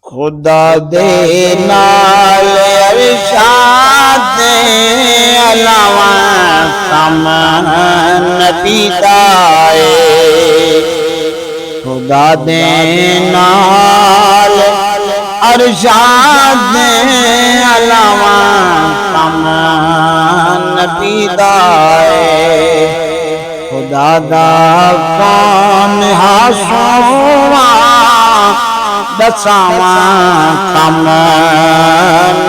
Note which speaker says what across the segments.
Speaker 1: खुदा दे नाल अरशाद अलावा कम नबी दा ए। खुदा दे नाल अरशाद अलावा कम नबी दा ए। खुदा दा कौन हासुआ दसावा कम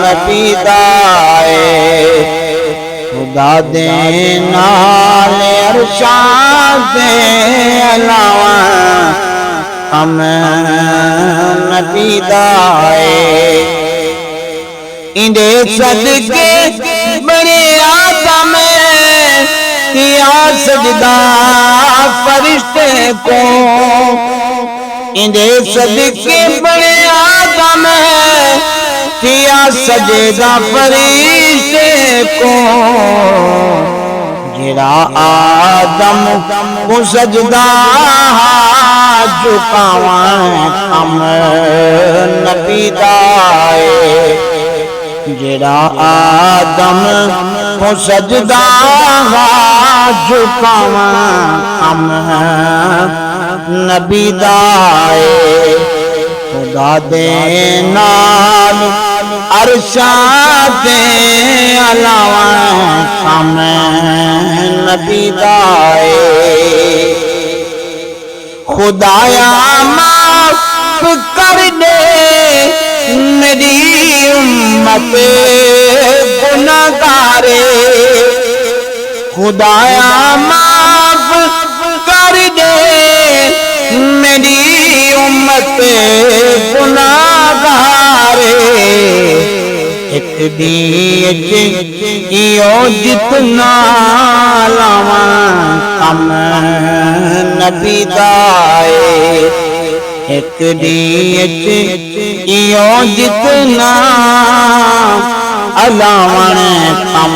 Speaker 1: नबी दा ए। खुदा दे नाल अरशाद अलावा कम नबी दा ए। इंदे सदके बड़े आदम किया सजदा फरिश्ते को। इंदे सदके बड़े आदम किया सजदा फरिश्ते को। गिरा आदम को सजदा झुकावा कम नबी दा ए। गिरा आदम को सजदा झुकावा कम नबी दा ए। खुदा दे नाल अरशाद अलावा कम नबी दा ए। खुदाया माफ कर दे मेरी उम्मत गुनाहगारे। खुदाया माफ कर दे मेरी उम्मत गुनाहगारे। एक दीज इयो जितना लावा कम नबी दा ए। एक दीज इयो जितना अलावन कम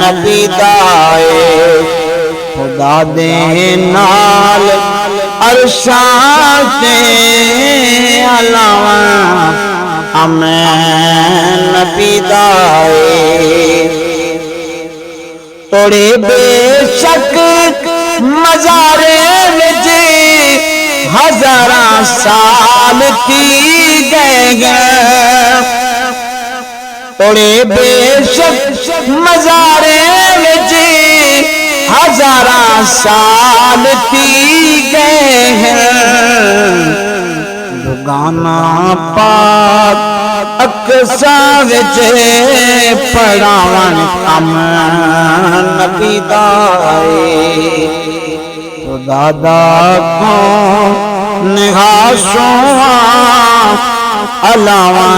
Speaker 1: नबी दा ए। खुदा दे नाल अरशाद अलावा कम नबी दा ए। तोड़े बेशक मज़ारे विच हज़ारा साल थी गए। तोड़े बेशक मज़ारे विच हज़ारा साल थी गए हैं। दुगाना पाक अक्सा विच पढ़ावन कम नबी दा ए। खुदा दा कौन हासुआ अलावा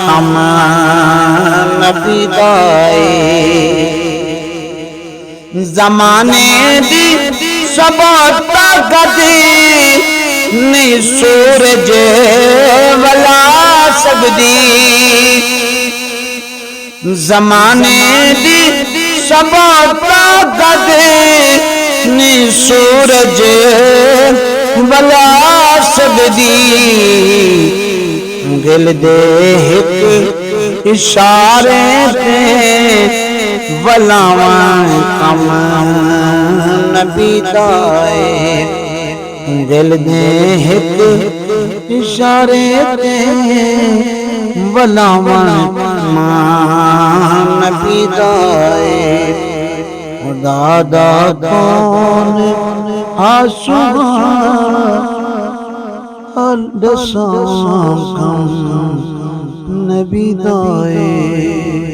Speaker 1: कम नबी दा ए। ज़माने दी सब ताकत नहीं सूरज वला सकदी। ज़माने दी सब ताकत नहीं सूरज वला सकदी। दिल दे एक इशारे ते वलावा कम नबी दा ए। दिल दे एक इशारे ते वलावा नबी दा ए। खुदा दा कौन आसुआ दसां कम नबी दा ए।